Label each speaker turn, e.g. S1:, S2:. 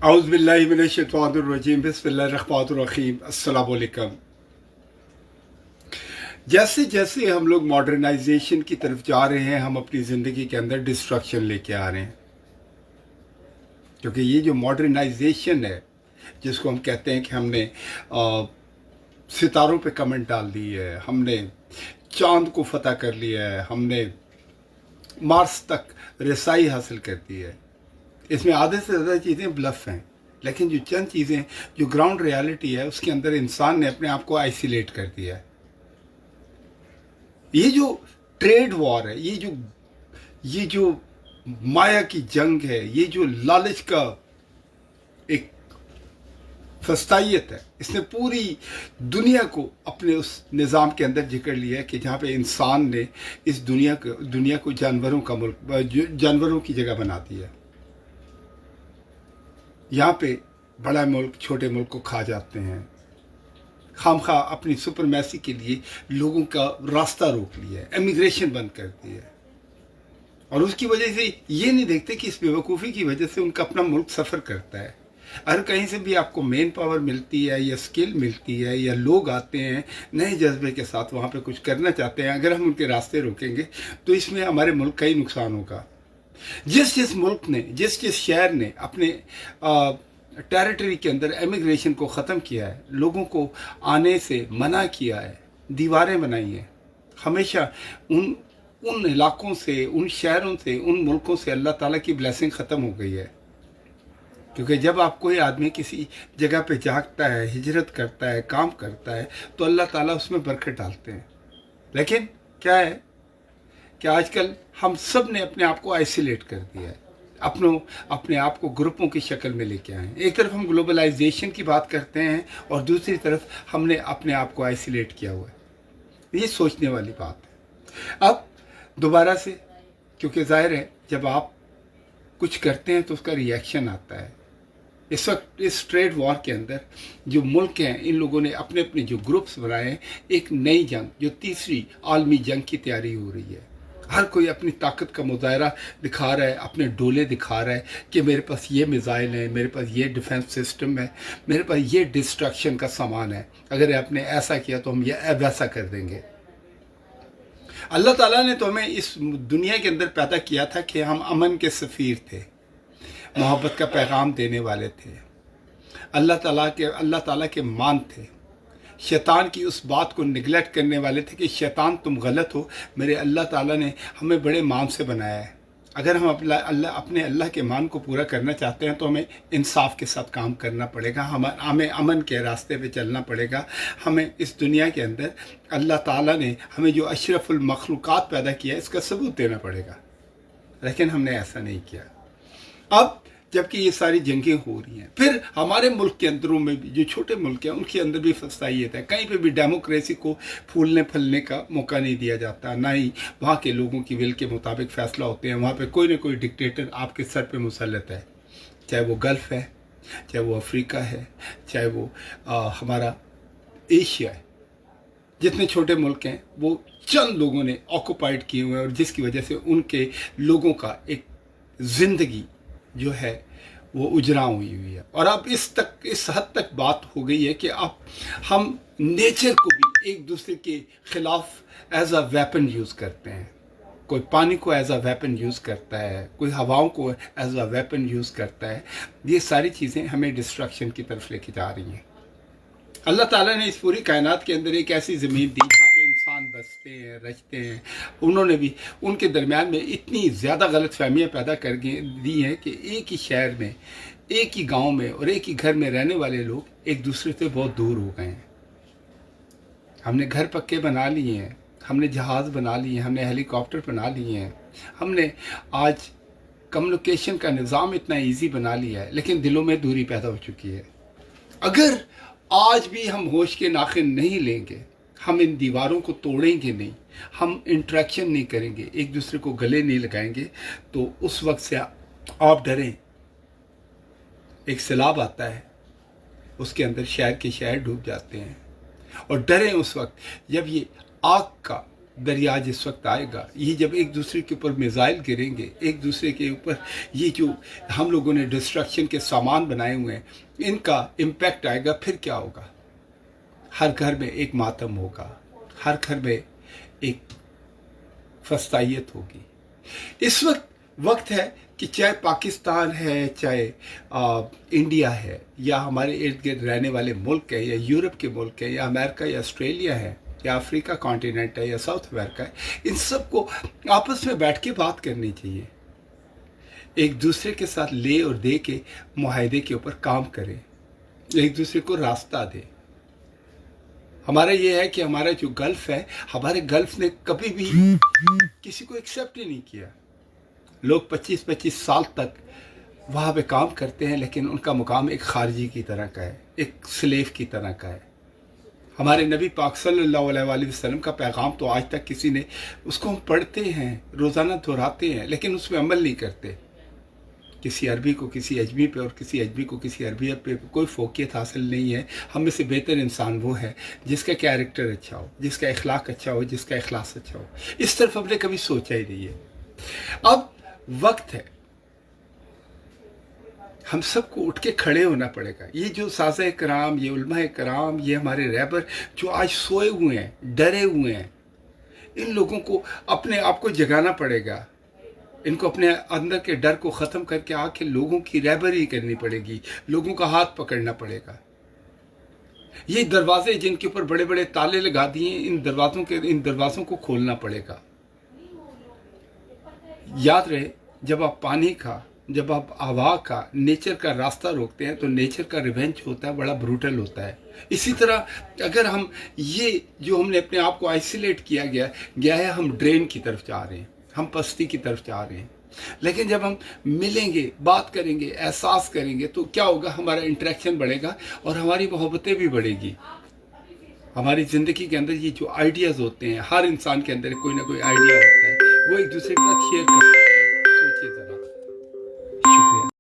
S1: औज़ुबिल्लाहिमिनश्शैतानिर्रजीम बिस्मिल्लाहिर्रहमानिर्रहीम अस्सलाम वालेकुम। जैसे जैसे हम लोग मॉडर्नाइजेशन की तरफ जा रहे हैं, हम अपनी ज़िंदगी के अंदर डिस्ट्रक्शन लेके आ रहे हैं। क्योंकि ये जो मॉडर्नाइजेशन है, जिसको हम कहते हैं कि हमने सितारों पे कमेंट डाल दी है, हमने चांद को फतह कर लिया है, हमने मार्स तक रसाई हासिल कर दी है। इसमें आधे से ज़्यादा चीज़ें ब्लफ हैं, लेकिन जो चंद चीज़ें जो ग्राउंड रियलिटी है, उसके अंदर इंसान ने अपने आप को आइसोलेट कर दिया है। ये जो ट्रेड वॉर है, ये जो माया की जंग है, ये जो लालच का एक फस्तायत है, इसने पूरी दुनिया को अपने उस निज़ाम के अंदर जकड़ लिया है कि जहाँ पे इंसान ने इस दुनिया को जानवरों का मुल्क, जानवरों की जगह बना दी है। यहाँ पे बड़ा मुल्क छोटे मुल्क को खा जाते हैं, खामखा अपनी सुपरमैसी के लिए लोगों का रास्ता रोक लिया है, इमिग्रेशन बंद कर दी है, और उसकी वजह से ये नहीं देखते कि इस बेवकूफ़ी की वजह से उनका अपना मुल्क सफ़र करता है। अगर कहीं से भी आपको मेन पावर मिलती है या स्किल मिलती है या लोग आते हैं नए जज्बे के साथ, वहाँ पे कुछ करना चाहते हैं, अगर हम उनके रास्ते रोकेंगे तो इसमें हमारे मुल्क का ही नुकसान होगा। जिस मुल्क ने, जिस शहर ने अपने टेरिटरी के अंदर इमिग्रेशन को ख़त्म किया है, लोगों को आने से मना किया है, दीवारें बनाई हैं, हमेशा उन इलाकों से, उन शहरों से, उन मुल्कों से अल्लाह ताला की ब्लेसिंग ख़त्म हो गई है। क्योंकि जब आप कोई आदमी किसी जगह पे जागता है, हिजरत करता है, काम करता है, तो अल्लाह ताला उसमें बरकत डालते हैं। लेकिन क्या है कि आजकल हम सब ने अपने आप को आइसोलेट कर दिया है, अपने आप को ग्रुपों की शक्ल में लेके आए हैं। एक तरफ हम ग्लोबलाइजेशन की बात करते हैं और दूसरी तरफ हमने अपने आप को आइसोलेट किया हुआ है। ये सोचने वाली बात है। अब दोबारा से, क्योंकि जाहिर है जब आप कुछ करते हैं तो उसका रिएक्शन आता है। इस वक्त इस ट्रेड वॉर के अंदर जो मुल्क हैं, इन लोगों ने अपने अपने जो ग्रुप्स बनाए हैं, एक नई जंग, जो तीसरी आलमी जंग की तैयारी हो रही है। हर कोई अपनी ताकत का मुजाहरा दिखा रहा है, अपने डोले दिखा रहा है कि मेरे पास ये मिज़ाइल है, मेरे पास ये डिफेंस सिस्टम है, मेरे पास ये डिस्ट्रक्शन का सामान है, अगर आपने ऐसा किया तो हम ये वैसा कर देंगे। अल्लाह ताला ने तो हमें इस दुनिया के अंदर पैदा किया था कि हम अमन के सफ़ीर थे, मोहब्बत का पैगाम देने वाले थे, अल्लाह ताला के मान थे, शैतान की उस बात को निगलेक्ट करने वाले थे कि शैतान तुम गलत हो, मेरे अल्लाह ताला ने हमें बड़े मान से बनाया है। अगर हम अपने अल्लाह के मान को पूरा करना चाहते हैं तो हमें इंसाफ के साथ काम करना पड़ेगा, हमें अमन के रास्ते पे चलना पड़ेगा। हमें इस दुनिया के अंदर अल्लाह ताला ने हमें जो अशरफुल मखलूक़ात पैदा किया है, इसका सबूत देना पड़ेगा। लेकिन हमने ऐसा नहीं किया। अब जबकि ये सारी जंगें हो रही हैं, फिर हमारे मुल्क के अंदरों में भी जो छोटे मुल्क हैं, उनके अंदर भी फसाइयत है। कहीं पे भी डेमोक्रेसी को फूलने फलने का मौका नहीं दिया जाता, ना ही वहाँ के लोगों की विल के मुताबिक फ़ैसला होते हैं। वहाँ पे कोई ना कोई डिक्टेटर आपके सर पे मुसल्लत है, चाहे वो गल्फ़ है, चाहे वो अफ्रीका है, चाहे वो हमारा एशिया है। जितने छोटे मुल्क हैं वो चंद लोगों ने ऑक्यूपाइड किए हुए हैं, और जिसकी वजह से उनके लोगों का एक ज़िंदगी जो है वो उजरा हुई है। और अब इस हद तक बात हो गई है कि अब हम नेचर को भी एक दूसरे के खिलाफ एज अ वेपन यूज़ करते हैं। कोई पानी को एज अ वेपन यूज़ करता है, कोई हवाओं को एज अ वेपन यूज़ करता है। ये सारी चीज़ें हमें डिस्ट्रक्शन की तरफ लेके जा रही हैं। अल्लाह ताला ने इस पूरी कायनात के अंदर एक ऐसी ज़मीन दी जहाँ पे इंसान बसते हैं, रचते हैं। उन्होंने भी उनके दरमियान में इतनी ज़्यादा गलत फहमियाँ पैदा कर दी हैं कि एक ही शहर में, एक ही गांव में और एक ही घर में रहने वाले लोग एक दूसरे से बहुत दूर हो गए हैं। हमने घर पक्के बना लिए हैं, हमने जहाज़ बना लिए हैं, हमने हेलीकॉप्टर बना लिए हैं, हमने आज कम्युनिकेशन का निज़ाम इतना ईजी बना लिया है, लेकिन दिलों में दूरी पैदा हो चुकी है। अगर आज भी हम होश के नाखिन नहीं लेंगे, हम इन दीवारों को तोड़ेंगे नहीं, हम इंटरेक्शन नहीं करेंगे, एक दूसरे को गले नहीं लगाएंगे, तो उस वक्त से आप डरें, एक सैलाब आता है, उसके अंदर शहर के शहर डूब जाते हैं। और डरें उस वक्त जब ये आग का दरिया जिस वक्त आएगा, ये जब एक दूसरे के ऊपर मिसाइल गिरेंगे, एक दूसरे के ऊपर ये जो हम लोगों ने डिस्ट्रक्शन के सामान बनाए हुए हैं, इनका इम्पैक्ट आएगा, फिर क्या होगा? हर घर में एक मातम होगा, हर घर में एक फस्तायत होगी। इस वक्त है कि चाहे पाकिस्तान है, चाहे इंडिया है, या हमारे इर्द गिर्द रहने वाले मुल्क है, या यूरोप के मुल्क है, या अमेरिका या ऑस्ट्रेलिया है, या अफ्रीका कॉन्टिनेंट है, या साउथ अमेरिका है, इन सब को आपस में बैठ के बात करनी चाहिए। एक दूसरे के साथ ले और दे के मुआहदे के ऊपर काम करें, एक दूसरे को रास्ता दें। हमारा ये है कि हमारा जो गल्फ है, हमारे गल्फ ने कभी भी किसी को एक्सेप्ट ही नहीं किया। लोग 25-25 साल तक वहाँ पे काम करते हैं, लेकिन उनका मुकाम एक खारजी की तरह का है, एक स्लेव की तरह का है। हमारे नबी पाक सल्लल्लाहु अलैहि वसल्लम का पैगाम तो आज तक किसी ने, उसको हम पढ़ते हैं, रोज़ाना दोहराते हैं, लेकिन उसमें अमल नहीं करते। किसी अरबी को किसी अजमी पे और किसी अजमी को किसी अरबी पे कोई फोकियत हासिल नहीं है। हम में से बेहतर इंसान वो है जिसका कैरेक्टर अच्छा हो, जिसका इखलाक अच्छा हो, जिसका इखलास अच्छा हो। इस तरफ हमने कभी सोचा ही नहीं है। अब वक्त है, हम सबको उठ के खड़े होना पड़ेगा। ये जो साज़े कराम, ये उलमा कराम, ये हमारे रहबर जो आज सोए हुए हैं, डरे हुए हैं, इन लोगों को अपने आप को जगाना पड़ेगा। इनको अपने अंदर के डर को ख़त्म करके आके लोगों की रहबरी करनी पड़ेगी, लोगों का हाथ पकड़ना पड़ेगा। ये दरवाजे जिनके ऊपर बड़े बड़े ताले लगा दिए, इन दरवाज़ों को खोलना पड़ेगा। याद रहे, जब आप पानी का, जब आप हवा का, नेचर का रास्ता रोकते हैं तो नेचर का रिवेंज होता है, बड़ा ब्रूटल होता है। इसी तरह अगर हम ये जो हमने अपने आप को आइसोलेट किया गया है, हम ड्रेन की तरफ जा रहे हैं, हम पस्ती की तरफ जा रहे हैं। लेकिन जब हम मिलेंगे, बात करेंगे, एहसास करेंगे, तो क्या होगा? हमारा इंटरेक्शन बढ़ेगा और हमारी मोहब्बतें भी बढ़ेगी। हमारी ज़िंदगी के अंदर ये जो आइडियाज़ होते हैं, हर इंसान के अंदर कोई ना कोई आइडिया होता है, वो एक दूसरे के साथ शेयर कर सकते हैं। सोचिए ज़रा।